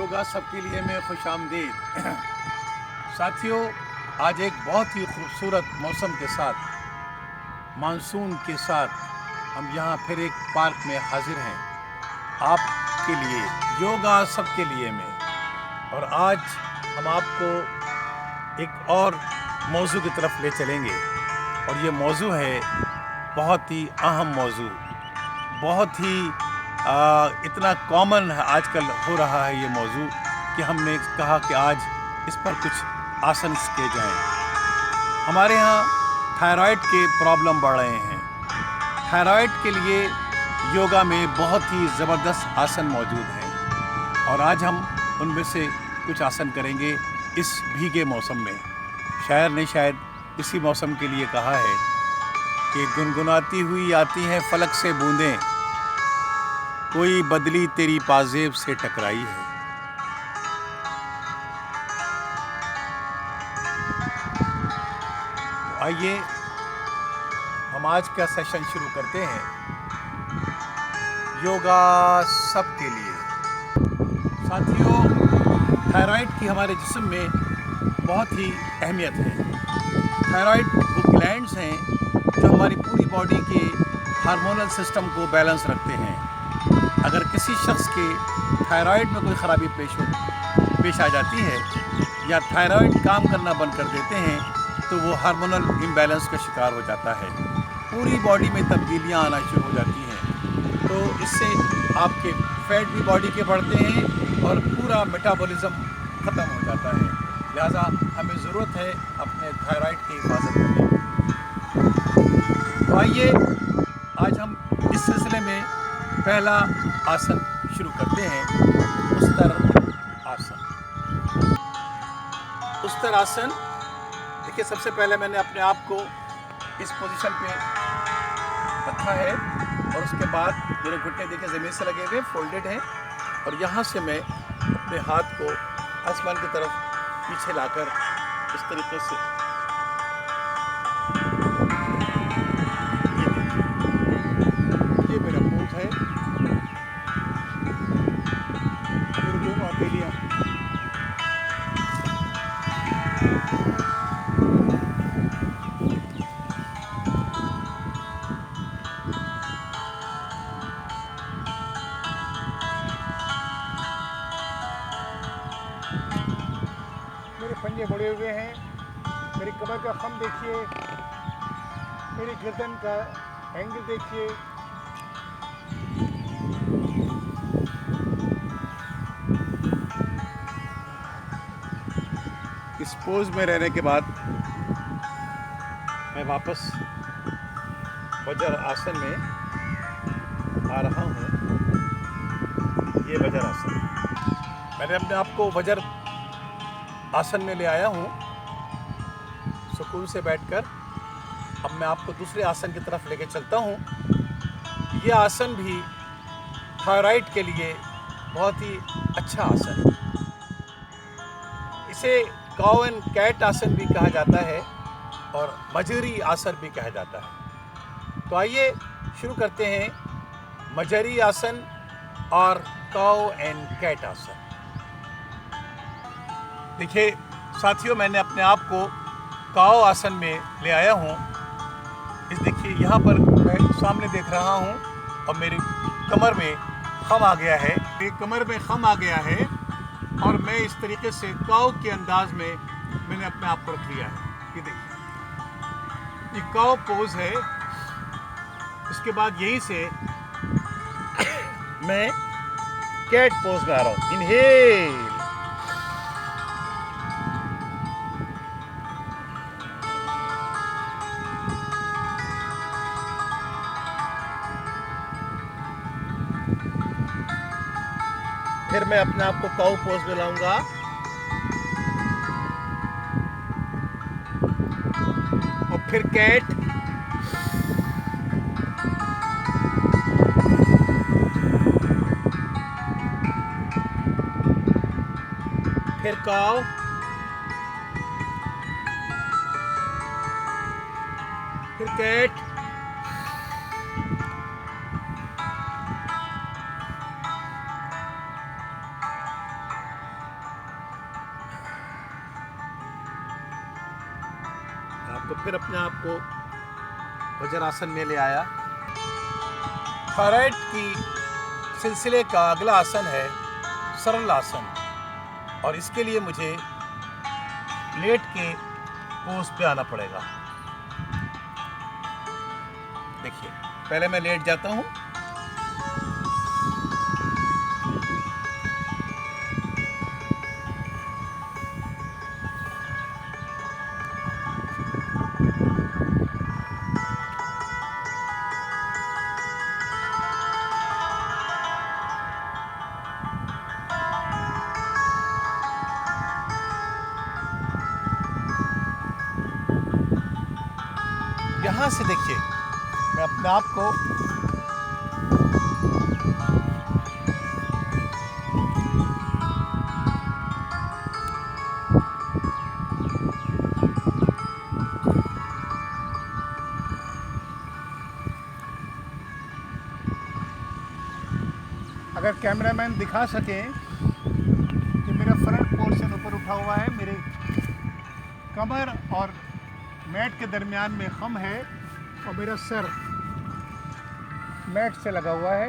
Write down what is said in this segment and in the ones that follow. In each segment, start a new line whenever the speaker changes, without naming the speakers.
योगा सबके लिए में खुशामदीद। साथियों, आज एक बहुत ही खूबसूरत मौसम के साथ, मानसून के साथ हम यहाँ फिर एक पार्क में हाजिर हैं आपके लिए, योगा सबके लिए में। और आज हम आपको एक और मौजू की तरफ ले चलेंगे, और ये मौजू है बहुत ही अहम मौजू, बहुत ही इतना कॉमन है आजकल हो रहा है ये मौजू कि हमने कहा कि आज इस पर कुछ आसन किए जाएं। हमारे यहाँ थायराइड के प्रॉब्लम बढ़ रहे हैं। थायराइड के लिए योगा में बहुत ही ज़बरदस्त आसन मौजूद हैं, और आज हम उनमें से कुछ आसन करेंगे इस भीगे मौसम में। शायर ने शायद इसी मौसम के लिए कहा है कि गुनगुनाती हुई आती हैं फलक से बूंदें, कोई बदली तेरी पाजेब से टकराई है। तो आइए हम आज का सेशन शुरू करते हैं, योगा सबके लिए। साथियों, थायराइड की हमारे जिस्म में बहुत ही अहमियत है। थायराइड वो ग्लैंड्स हैं जो हमारी पूरी बॉडी के हार्मोनल सिस्टम को बैलेंस रखते हैं। अगर किसी शख्स के थायराइड में कोई ख़राबी पेश आ जाती है या थायराइड काम करना बंद कर देते हैं तो वो हार्मोनल इम्बैलेंस का शिकार हो जाता है। पूरी बॉडी में तब्दीलियां आना शुरू हो जाती हैं। तो इससे आपके फैट भी बॉडी के बढ़ते हैं और पूरा मेटाबॉलिज्म ख़त्म हो जाता है। लिहाजा हमें ज़रूरत है अपने थायराइड की हिफाजत करने की। तो आइए आज हम इस सिलसिले में पहला आसन शुरू करते हैं, उस्तर आसन। उस्तर आसन, देखिए, सबसे पहले मैंने अपने आप को इस पोजीशन पे रखा है और उसके बाद मेरे घुटने देखिए ज़मीन से लगे हुए फोल्डेड हैं, और यहाँ से मैं अपने हाथ को आसमान की तरफ पीछे लाकर इस तरीके से ये मेरा पोज है। मेरे दोनों हथेलियाँ मेरे पंजे मुड़े हुए हैं। मेरी कमर का खम देखिए, मेरी गर्दन का एंगल देखिए। इस पोज में रहने के बाद मैं वापस वज्र आसन में आ रहा हूँ। ये वज्र आसन, मैंने अपने आप को वज्र आसन में ले आया हूँ सुकून से बैठकर। अब मैं आपको दूसरे आसन की तरफ लेके चलता हूँ। ये आसन भी थायराइड के लिए बहुत ही अच्छा आसन है। इसे काउ एंड कैट आसन भी कहा जाता है और मजरी आसन भी कहा जाता है। तो आइए शुरू करते हैं मजरी आसन और काउ एंड कैट आसन। देखिए साथियों, मैंने अपने आप को काउ आसन में ले आया हूँ। इस देखिए यहाँ पर मैं सामने देख रहा हूँ और मेरी कमर में खम आ गया है। मेरी कमर में खम आ गया है और मैं इस तरीके से काउ के अंदाज में मैंने अपने आप को रख लिया है। ये देखिए, ये काउ पोज है। इसके बाद यहीं से मैं कैट पोज में आ रहा हूँ। इनहेल, फिर मैं अपने आप को काउ पोज में लाऊंगा, और फिर कैट, फिर काउ, फिर कैट, तो फिर अपने आप को वज्रासन में ले आया। थायराइड की सिलसिले का अगला आसन है सरल आसन, और इसके लिए मुझे लेट के पोज पे आना पड़ेगा। देखिए, पहले मैं लेट जाता हूँ, यहाँ से देखिए मैं अपने आप को अगर कैमरामैन दिखा सके कि मेरा फ्रंट पोर्शन ऊपर उठा हुआ है, मेरे कमर और मैट के दरमियान में खम है और मेरा सर मैट से लगा हुआ है।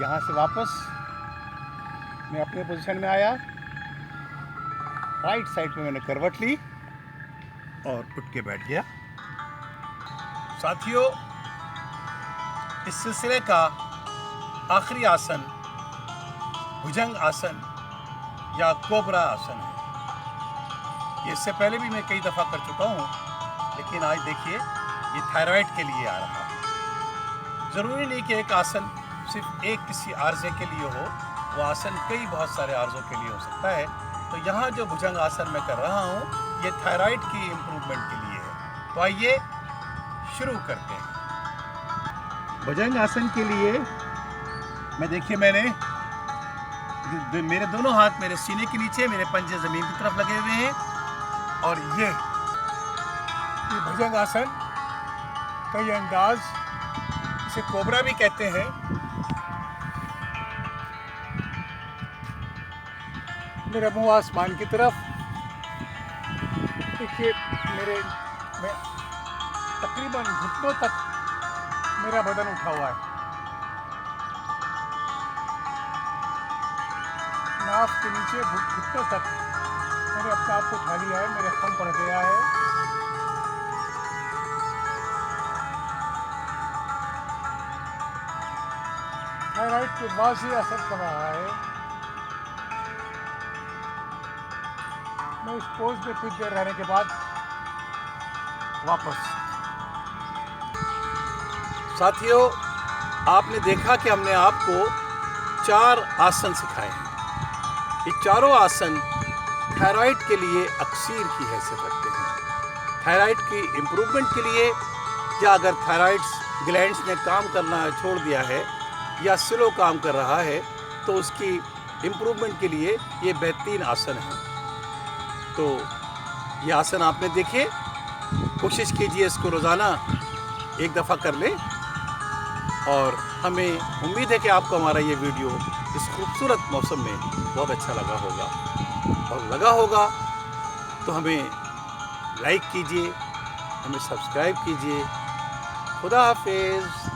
यहाँ से वापस मैं अपने पोजीशन में आया, राइट साइड पे मैंने करवट ली और उठ के बैठ गया। साथियों, इस सिलसिले का आखिरी आसन भुजंग आसन या कोबरा आसन है। ये इससे पहले भी मैं कई दफ़ा कर चुका हूँ, लेकिन आज देखिए ये थायराइड के लिए आ रहा है। ज़रूरी नहीं कि एक आसन सिर्फ एक किसी आर्जे के लिए हो, वो आसन कई बहुत सारे आर्जों के लिए हो सकता है। तो यहाँ जो भुजंग आसन मैं कर रहा हूँ, ये थायराइड की इम्प्रूवमेंट के लिए है। तो आइए शुरू करते हैं। भुजंग आसन के लिए मैं देखिए मेरे दोनों हाथ मेरे सीने के नीचे, मेरे पंजे ज़मीन की तरफ लगे हुए हैं, और ये भुजंग आसन कई अंदाज, इसे कोबरा भी कहते हैं। मेरा मुंह आसमान की तरफ, देखिए मैं तकरीबन घुटनों तक मेरा बदन उठा हुआ है। नाक के नीचे घुटनों तक मैंने अपने आप को उठा लिया है, मेरे खम पड़ गया है। थायराइड के वाज़ेह असर कर रहा है। मैं इस पोज में कुछ देर रहने के बाद वापस। साथियों, आपने देखा कि हमने आपको 4 आसन सिखाए हैं। ये चारों आसन थायराइड के लिए अक्सीर की हैसियत रखते हैं। थायराइड की इम्प्रूवमेंट के लिए, या अगर थायराइड ग्लैंड्स ने काम करना छोड़ दिया है या स्लो काम कर रहा है, तो उसकी इम्प्रूवमेंट के लिए ये बेहतरीन आसन है। तो ये आसन आपने देखे, कोशिश कीजिए इसको रोज़ाना एक दफ़ा कर लें, और हमें उम्मीद है कि आपको हमारा ये वीडियो इस खूबसूरत मौसम में बहुत अच्छा लगा होगा, और लगा होगा तो हमें लाइक कीजिए, हमें सब्सक्राइब कीजिए। खुदा हाफिज़।